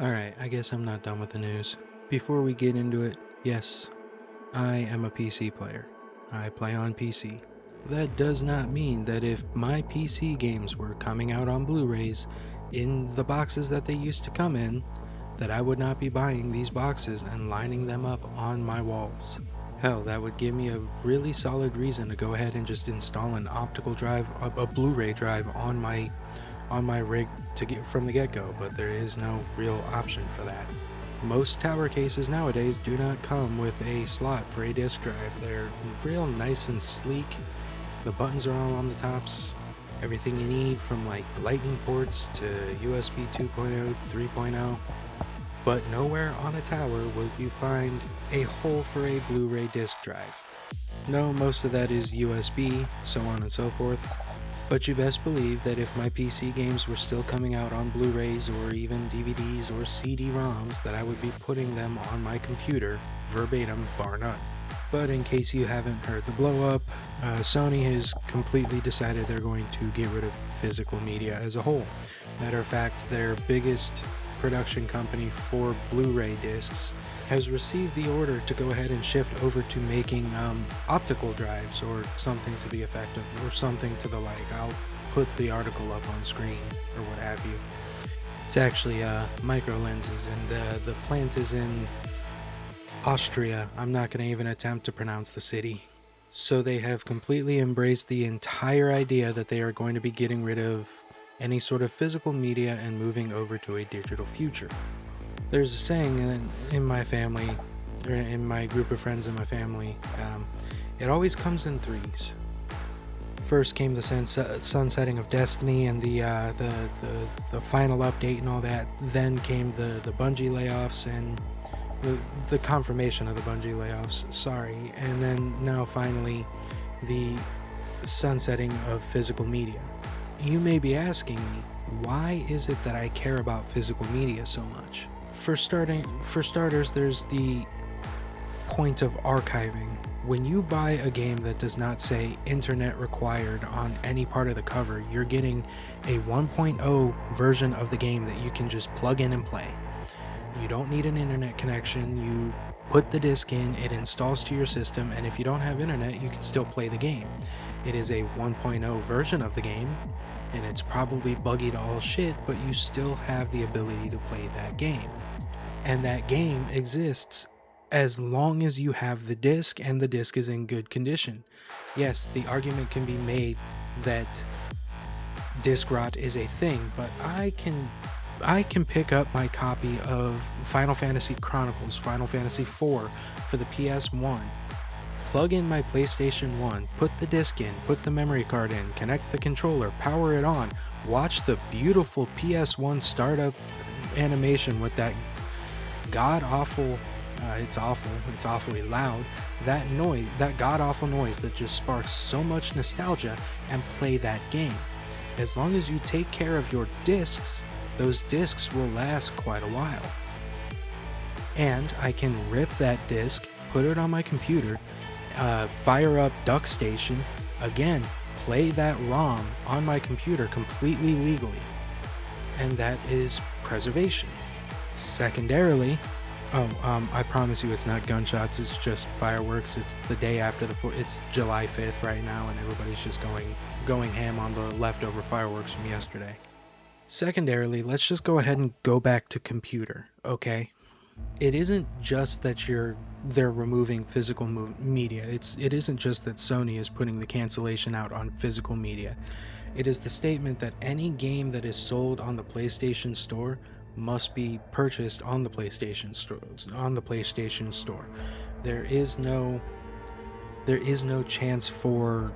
Alright, I guess I'm not done with the news. Before we get into it, yes, I am a PC player. I play on PC. That does not mean that if my PC games were coming out on Blu-rays in the boxes that they used to come in, that I would not be buying these boxes and lining them up on my walls. Hell, that would give me a really solid reason to go ahead and just install an optical drive, a Blu-ray drive on my rig to get from the get-go, but there is no real option for that. Most tower cases nowadays do not come with a slot for a disk drive. They're real nice and sleek. The buttons are all on the tops. Everything you need from like lightning ports to USB 2.0, 3.0. But nowhere on a tower will you find a hole for a Blu-ray disc drive. No, most of that is USB, so on and so forth. But you best believe that if my PC games were still coming out on Blu-rays or even DVDs or CD-ROMs, that I would be putting them on my computer, verbatim, bar none. But in case you haven't heard the blow-up, Sony has completely decided they're going to get rid of physical media as a whole. Matter of fact, their biggest production company for Blu-ray discs has received the order to go ahead and shift over to making optical drives or something to the effect of, or something to the like. I'll put the article up on screen or what have you. It's actually micro lenses, and the plant is in Austria. I'm not going to even attempt to pronounce the city. So they have completely embraced the entire idea that they are going to be getting rid of any sort of physical media and moving over to a digital future. There's a saying in my family, or in my group of friends in my family, it always comes in threes. First came the sunsetting of Destiny and the final update and all that. Then came the Bungie layoffs and the confirmation of the Bungie layoffs. Sorry, and then now finally the sunsetting of physical media. You may be asking me, why is it that I care about physical media so much? For starters, there's the point of archiving. When you buy a game that does not say internet required on any part of the cover, you're getting a 1.0 version of the game that you can just plug in and play. You don't need an internet connection. You put the disc in, it installs to your system, and if you don't have internet, you can still play the game. It is a 1.0 version of the game, and it's probably buggy to all shit, but you still have the ability to play that game. And that game exists as long as you have the disc and the disc is in good condition. Yes, the argument can be made that disc rot is a thing, but I can pick up my copy of Final Fantasy Chronicles, Final Fantasy IV for the PS1, plug in my PlayStation 1, put the disc in, put the memory card in, connect the controller, power it on, watch the beautiful PS1 startup animation with that god-awful, it's awfully loud, that noise, that god-awful noise that just sparks so much nostalgia, and play that game. As long as you take care of your discs, those discs will last quite a while. And I can rip that disc, put it on my computer, fire up DuckStation, again, play that ROM on my computer completely legally. And that is preservation. Secondarily, I promise you it's not gunshots, it's just fireworks. It's the day after it's July 5th right now, and everybody's just going ham on the leftover fireworks from yesterday. Secondarily, let's just go ahead and go back to computer, okay? It isn't just that they're removing physical media. It isn't just that Sony is putting the cancellation out on physical media. It is the statement that any game that is sold on the PlayStation Store must be purchased on the PlayStation Store. There is no chance for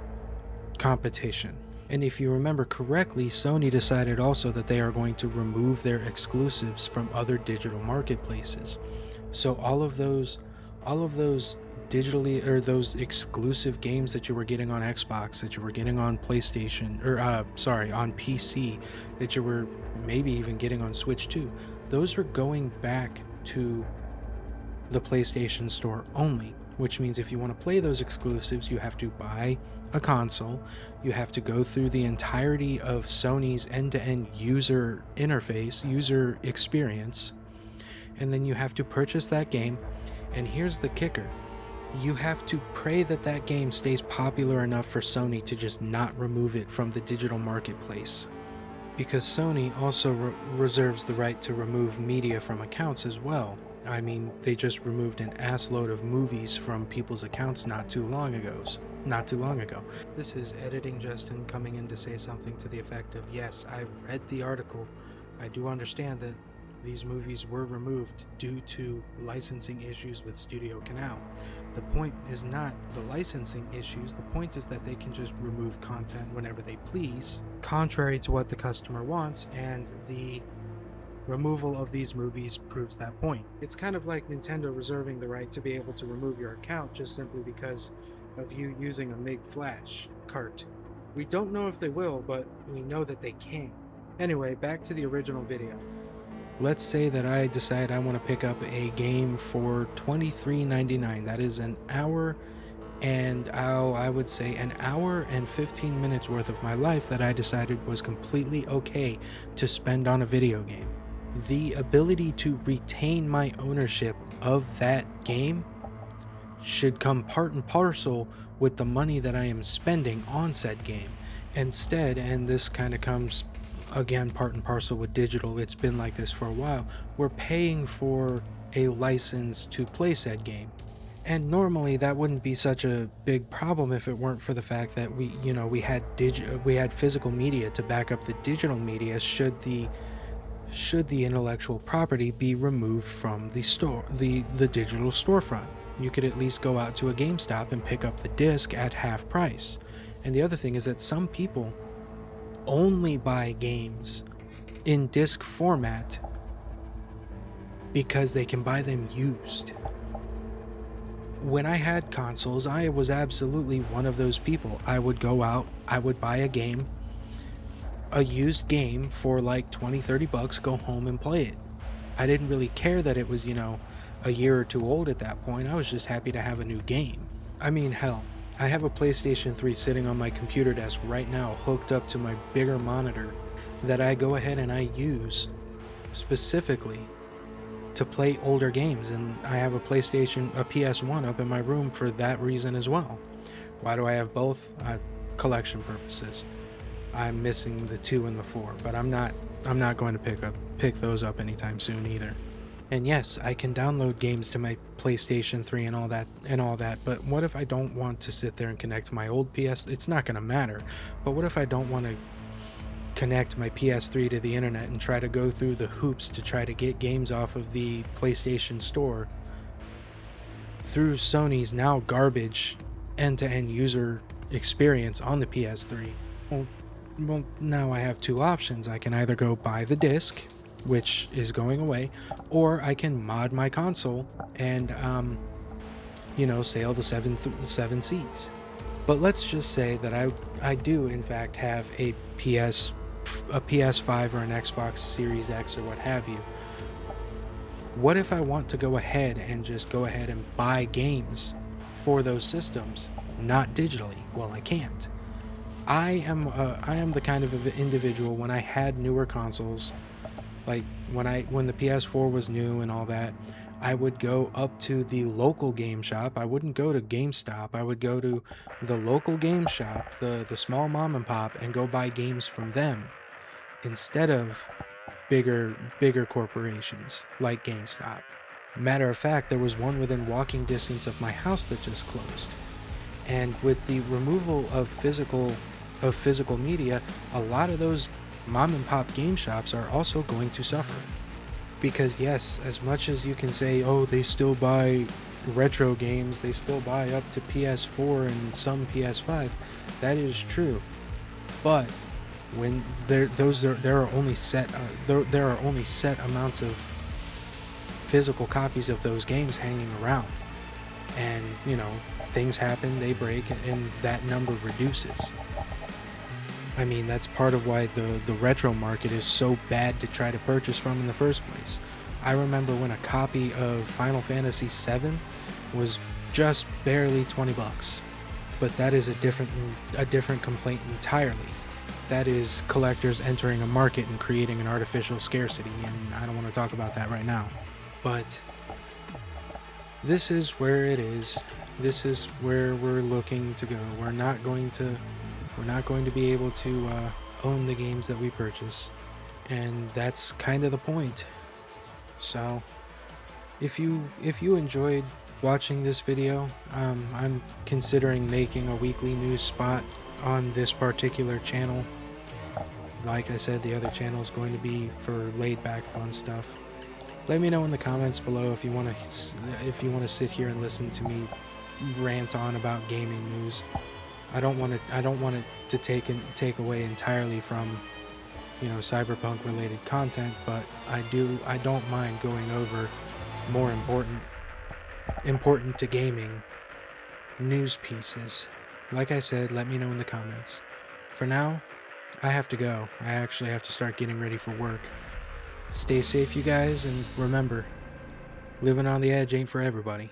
competition. And if you remember correctly, Sony decided also that they are going to remove their exclusives from other digital marketplaces. So all of those digitally, or those exclusive games that you were getting on Xbox, that you were getting on PlayStation, or on PC, that you were maybe even getting on Switch too, those are going back to the PlayStation Store only. Which means if you want to play those exclusives, you have to buy a console, you have to go through the entirety of Sony's end-to-end user interface, user experience, and then you have to purchase that game, and here's the kicker. You have to pray that that game stays popular enough for Sony to just not remove it from the digital marketplace. Because Sony also reserves the right to remove media from accounts as well. I mean, they just removed an assload of movies from people's accounts not too long ago. This is Editing Justin coming in to say something to the effect of, yes, I read the article. I do understand that these movies were removed due to licensing issues with Studio Canal. The point is not the licensing issues, the point is that they can just remove content whenever they please, contrary to what the customer wants, and the removal of these movies proves that point. It's kind of like Nintendo reserving the right to be able to remove your account just simply because of you using a MIG Flash cart. We don't know if they will, but we know that they can. Anyway, back to the original video. Let's say that I decide I want to pick up a game for $23.99. That is an hour and I would say an hour and 15 minutes worth of my life that I decided was completely okay to spend on a video game. The ability to retain my ownership of that game should come part and parcel with the money that I am spending on said game. Instead, and this kind of comes again part and parcel with digital, it's been like this for a while, we're paying for a license to play said game. And normally that wouldn't be such a big problem if it weren't for the fact that we had physical media to back up the digital media should the intellectual property be removed from the store, the digital storefront. You could at least go out to a GameStop and pick up the disc at half price. And the other thing is that some people only buy games in disc format because they can buy them used. When I had consoles, I was absolutely one of those people. I would go out, I would buy a used game for like $20-30, go home and play it. I didn't really care that it was, a year or two old at that point. I was just happy to have a new game. I mean, hell, I have a PlayStation 3 sitting on my computer desk right now, hooked up to my bigger monitor, that I go ahead and I use specifically to play older games, and I have a PS1 up in my room for that reason as well. Why do I have both? Collection purposes. I'm missing the 2 and the 4, but I'm not going to pick those up anytime soon either. And yes, I can download games to my PlayStation 3 and all that, but what if I don't want to sit there and connect my old PS? It's not going to matter. But what if I don't want to connect my PS3 to the internet and try to go through the hoops to try to get games off of the PlayStation Store through Sony's now garbage end-to-end user experience on the PS3? Well, now I have 2 options. I can either go buy the disc, which is going away, or I can mod my console and sail the seven seas. But let's just say that I do in fact have a PS5 or an Xbox Series X or what have you. What if I want to go ahead and buy games for those systems, not digitally? Well, I can't. I am the kind of individual, when I had newer consoles, like when the PS4 was new and all that, I would go up to the local game shop. I wouldn't go to GameStop. I would go to the local game shop, the small mom and pop, and go buy games from them instead of bigger corporations like GameStop. Matter of fact, there was one within walking distance of my house that just closed. And with the removal of physical media, a lot of those mom and pop game shops are also going to suffer. Because yes, as much as you can say, oh, they still buy retro games, they still buy up to PS4 and some PS5, that is true. But when there are only set amounts of physical copies of those games hanging around, and things happen, they break, and that number reduces. I mean, that's part of why the retro market is so bad to try to purchase from in the first place. I remember when a copy of Final Fantasy VII was just barely $20, but that is a different complaint entirely. That is collectors entering a market and creating an artificial scarcity, and I don't want to talk about that right now. but this is where it is. This is where we're looking to go. We're not going to be able to own the games that we purchase, and that's kind of the point. So if you enjoyed watching this video, I'm considering making a weekly news spot on this particular channel. Like I said, the other channel is going to be for laid back fun stuff. Let me know in the comments below if you want to sit here and listen to me rant on about gaming news. I don't want it to take away entirely from, you know, cyberpunk related content, but I don't mind going over more important to gaming news pieces. Like I said, let me know in the comments. For now, I have to go. I actually have to start getting ready for work. Stay safe, you guys, and remember, living on the edge ain't for everybody.